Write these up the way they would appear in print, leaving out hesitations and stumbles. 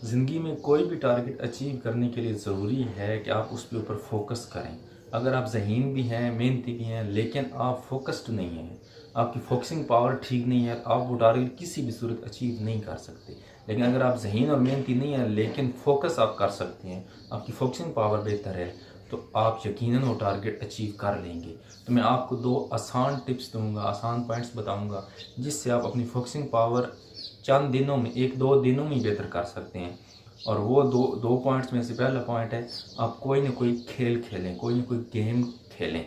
ज़िंदगी में कोई भी टारगेट अचीव करने के लिए ज़रूरी है कि आप उसके ऊपर फोकस करें। अगर आप ज़हीन भी हैं, मेहनती भी हैं, लेकिन आप फोकस्ड नहीं हैं, आपकी फोकसिंग पावर ठीक नहीं है, आप वो टारगेट किसी भी सूरत अचीव नहीं कर सकते। लेकिन अगर आप ज़हीन और मेहनती नहीं हैं, लेकिन फोकस आप कर सकते हैं, आपकी फोकसिंग पावर बेहतर है, तो आप यकीनन वो टारगेट अचीव कर लेंगे। तो मैं आपको 2 आसान टिप्स दूँगा, आसान पॉइंट्स बताऊँगा, जिससे आप अपनी फोकसिंग पावर चंद दिनों में 1-2 दिनों में बेहतर कर सकते हैं। और वो दो पॉइंट्स में से पहला पॉइंट है, आप कोई ना कोई खेल खेलें, कोई ना कोई गेम खेलें।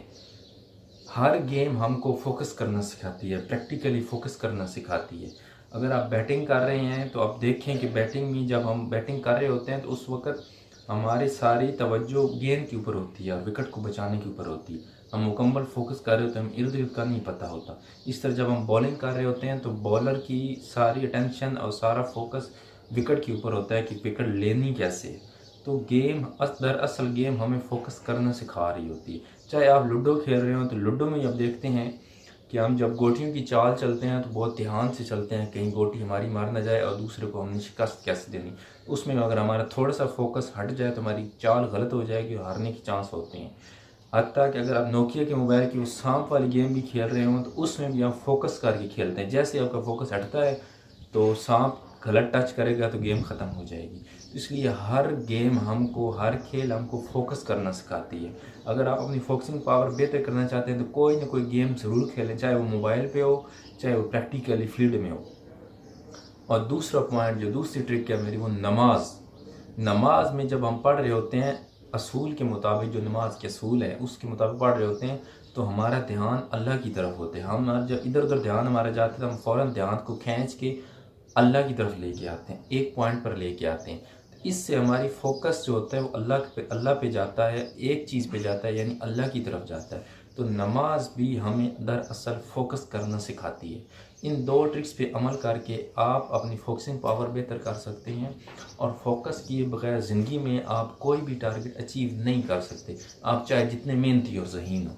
हर गेम हमको फोकस करना सिखाती है, प्रैक्टिकली फोकस करना सिखाती है। अगर आप बैटिंग कर रहे हैं तो आप देखें कि बैटिंग में जब हम बैटिंग कर रहे होते हैं तो उस वक़्त हमारी सारी तवज्जो गेंद के ऊपर होती है और विकेट को बचाने के ऊपर होती है। हम मुकम्मल फोकस कर रहे होते हैं, हम इर्द-गिर्द का नहीं पता होता। इस तरह जब हम बॉलिंग कर रहे होते हैं तो बॉलर की सारी अटेंशन और सारा फोकस विकेट के ऊपर होता है कि विकेट लेनी कैसे है। तो गेम दरअसल गेम हमें फोकस करना सिखा रही होती है। चाहे आप लूडो खेल रहे हो तो लूडो में अब देखते हैं कि हम जब गोटियों की चाल चलते हैं तो बहुत ध्यान से चलते हैं, कहीं गोटी हमारी मार ना जाए और दूसरे को हमने शिकस्त कैसे देनी। उसमें अगर हमारा थोड़ा सा फोकस हट जाए तो हमारी चाल गलत हो जाएगी और हारने के चांस होते हैं। हत्ता कि अगर आप नोकिया के मोबाइल की वो सांप वाली गेम भी खेल रहे हो तो उसमें भी आप फोकस करके खेलते हैं। जैसे आपका फोकस हटता है तो सांप गलत टच करेगा तो गेम ख़त्म हो जाएगी। तो इसलिए हर गेम हमको, हर खेल हमको फोकस करना सिखाती है। अगर आप अपनी फोकसिंग पावर बेहतर करना चाहते हैं तो कोई ना कोई गेम ज़रूर खेलें, चाहे वो मोबाइल पे हो, चाहे वो प्रैक्टिकली फील्ड में हो। और दूसरा पॉइंट, जो दूसरी ट्रिक है मेरी, वो नमाज। नमाज में जब हम पढ़ रहे होते हैं असूल के मुताबिक, जो नमाज के असूल है उसके मुताबिक पढ़ रहे होते हैं, तो हमारा ध्यान अल्लाह की तरफ होते हैं। हम जब इधर उधर ध्यान हमारा जाता है तो हम फ़ौरन ध्यान को खींच के अल्लाह की तरफ लेके आते हैं, एक पॉइंट पर लेके आते हैं। तो इससे हमारी फोकस जो होता है वो अल्लाह पे जाता है, एक चीज़ पे जाता है, यानी अल्लाह की तरफ जाता है। तो नमाज भी हमें दरअसल फोकस करना सिखाती है। इन 2 ट्रिक्स पे अमल करके आप अपनी फोकसिंग पावर बेहतर कर सकते हैं और फोकस किए बगैर ज़िंदगी में आप कोई भी टारगेट अचीव नहीं कर सकते, आप चाहे जितने मेहनती और ज़हीन हो।